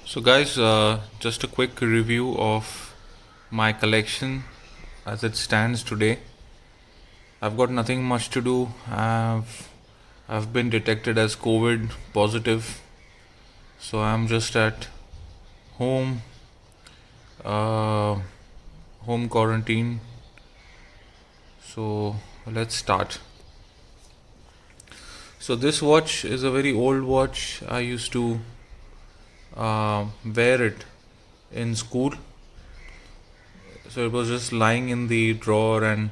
So, guys, just a quick review of my collection as it stands today. I've got nothing much to do. I've been detected as COVID positive, so I'm just at home, uh, home quarantine. So let's start. So this watch is a very old watch. I used to wear it in school. So it was just lying in the drawer, and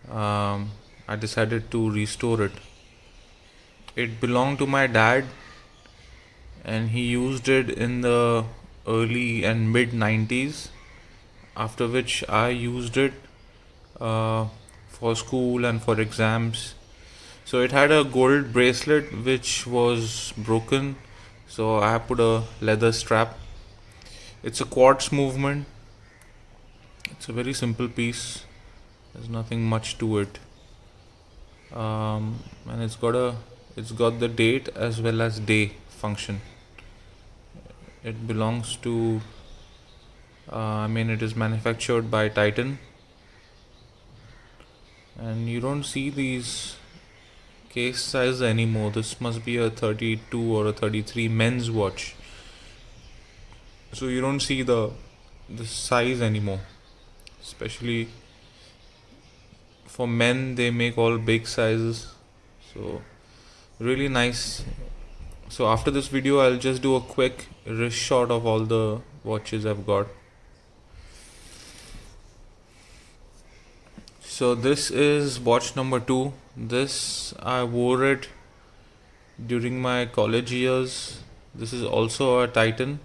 I decided to restore it. It belonged to my dad, and he used it in the early and mid 90s. After which I used it uh, for school and for exams. So it had a gold bracelet which was broken, so I put a leather strap. It's a quartz movement. It's a very simple piece. There's nothing much to it, and it's got the date as well as day function. It belongs to. It is manufactured by Titan, and you don't see these case size anymore. This must be a 32 or a 33 men's watch. So you don't see the size anymore. Especially for men, they make all big sizes. So really nice. So after this video, I'll just do a quick wrist shot of all the watches I've got. So this is watch number 2. This I wore it during my college years. This is also a Titan,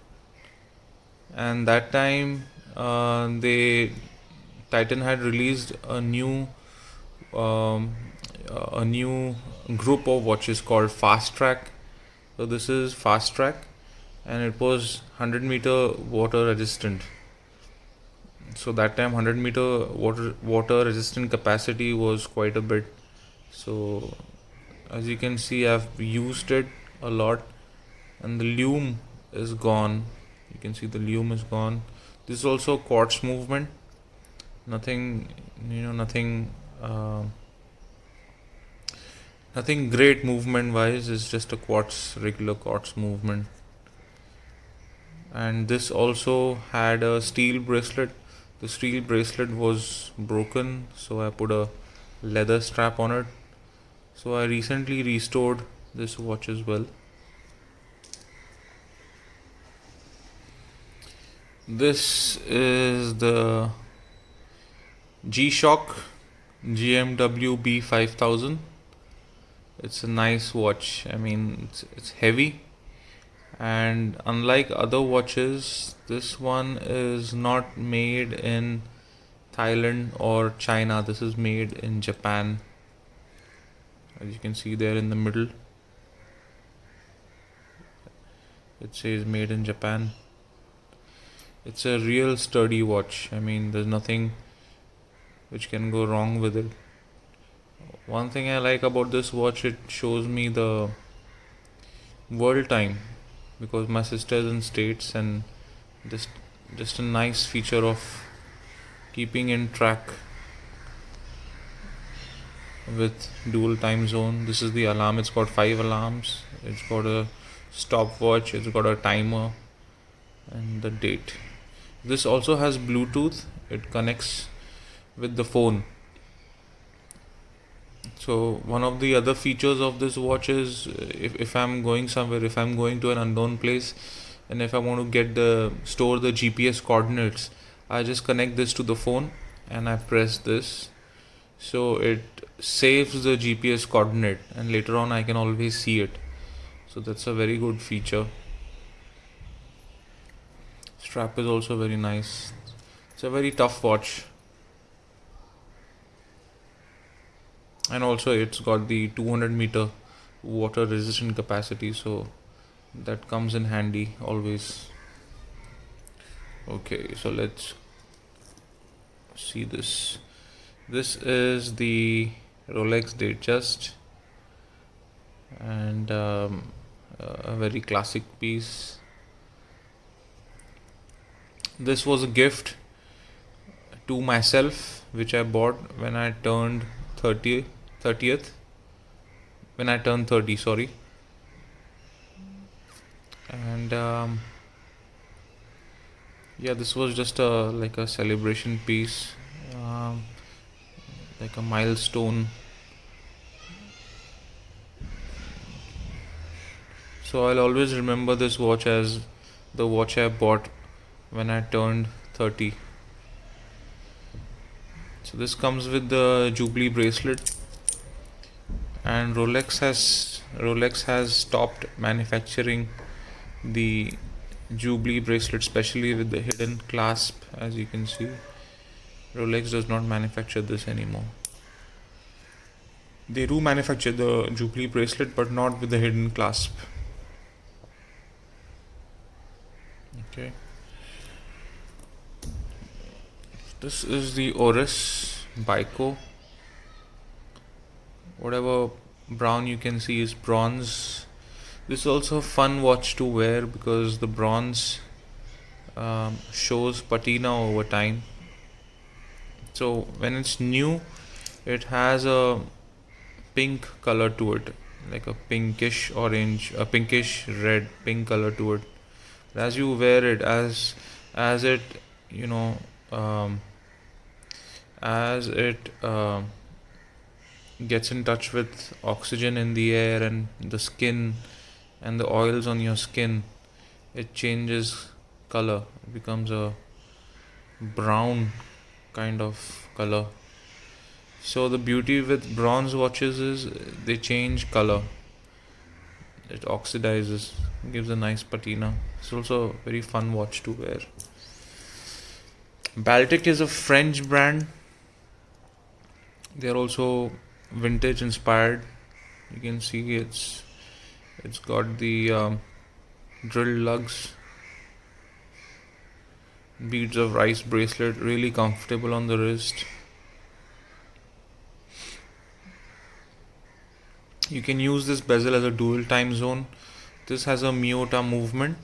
and that time they Titan had released um, a new group of watches called Fast Track. So this is Fast Track, and it was 100-meter water resistant. So that time 100-meter water resistant capacity was quite a bit. So as you can see, I've used it a lot, and the lume is gone. You can see the lume is gone. This is also quartz movement. Nothing, nothing great movement wise. It's just a regular quartz movement. And this also had a steel bracelet. The steel bracelet was broken, so I put a leather strap on it. So I recently restored this watch as well. This is the G-Shock GMW B5000. It's a nice watch. It's heavy, and unlike other watches, this one is not made in Thailand or China. This is made in Japan. As you can see there in the middle, it says made in Japan. It's a real sturdy watch. There's nothing which can go wrong with it. One thing I like about this watch, it shows me the world time, because my sister is in States, and just a nice feature of keeping in track with dual time zone. This is the alarm. It's got 5 alarms. It's got a stopwatch. It's got a timer and the date. This also has Bluetooth. It connects with the phone. So one of the other features of this watch is, if I'm going somewhere, if I'm going to an unknown place, and if I want to store the GPS coordinates, I just connect this to the phone and I press this. So it saves the GPS coordinate, and later on I can always see it. So that's a very good feature. Strap is also very nice. It's a very tough watch. And also it's got the 200-meter water resistant capacity, so that comes in handy always. Okay, so let's see this. This is the Rolex Datejust, and a very classic piece. This was a gift to myself which I bought when I turned 30th, when I turned 30, sorry. And yeah, this was just like a celebration piece, um, like a milestone. So I'll always remember this watch as the watch I bought when I turned 30. So this comes with the Jubilee bracelet, and Rolex has stopped manufacturing the Jubilee bracelet, especially with the hidden clasp. As you can see, Rolex does not manufacture this anymore. They do manufacture the Jubilee bracelet, but not with the hidden clasp. Okay. This is the Oris Baico. Whatever brown you can see is bronze. This is also a fun watch to wear because the bronze shows patina over time. So when it's new, it has a pink color to it, like a pinkish orange, a pinkish red pink color to it. But as you wear it, as it you know as it gets in touch with oxygen in the air and the skin and the oils on your skin, it changes color. It becomes a brown kind of color. So the beauty with bronze watches is they change color. It oxidizes, gives a nice patina. It's also a very fun watch to wear. Baltic is a French brand. They are also vintage inspired. You can see it's got the drilled lugs, beads of rice bracelet, really comfortable on the wrist. You can use this bezel as a dual time zone. This has a Miyota movement.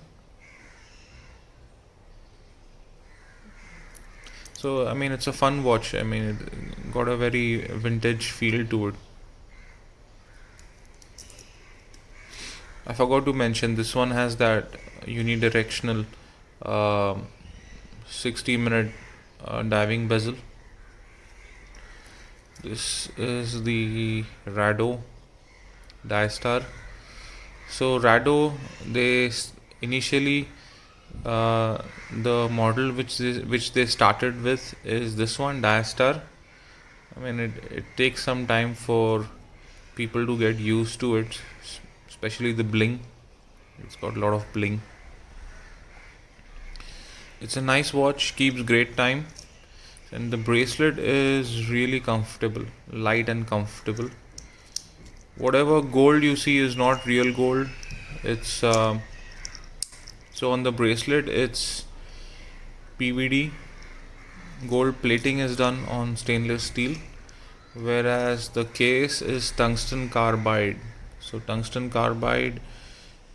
So I mean, it's a fun watch. I mean, it got a very vintage feel to it. I forgot to mention, this one has that unidirectional 60-minute diving bezel. This is the Rado Diastar. So Rado, they initially the model which they started with is this one, Diastar. I mean, it takes some time for people to get used to it, especially the bling. It's got a lot of bling. It's a nice watch, keeps great time, and the bracelet is really comfortable, light and comfortable. Whatever gold you see is not real gold. It's so on the bracelet it's PVD. Gold plating is done on stainless steel, whereas the case is tungsten carbide. So tungsten carbide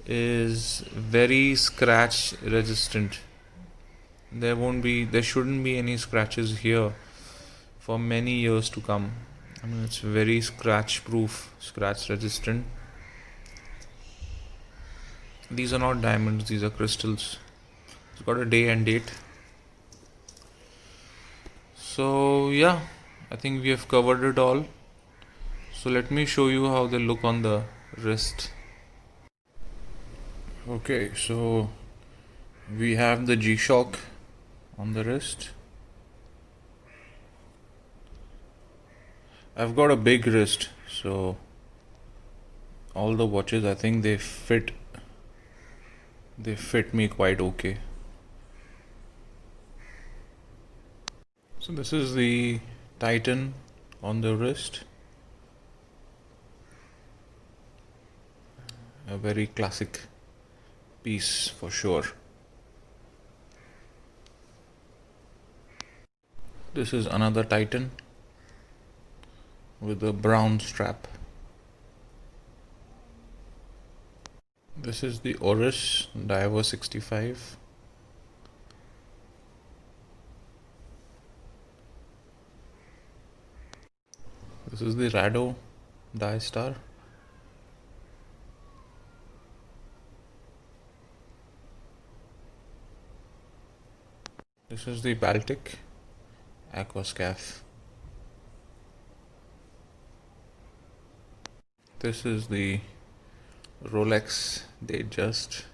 is very scratch resistant. There shouldn't be any scratches here for many years to come. I mean, it's very scratch proof, scratch resistant. These are not diamonds, these are crystals. It's got a day and date. So yeah, I think we have covered it all. So let me show you how they look on the wrist. Okay, so we have the G-Shock on the wrist. I've got a big wrist, so all the watches, I think they fit me quite okay. So this is the Titan on the wrist. A very classic piece for sure. This is another Titan with a brown strap. This is the Oris Diver 65. This is the Rado Star. This is the Baltic Aquascaf. This is the Rolex Datejust.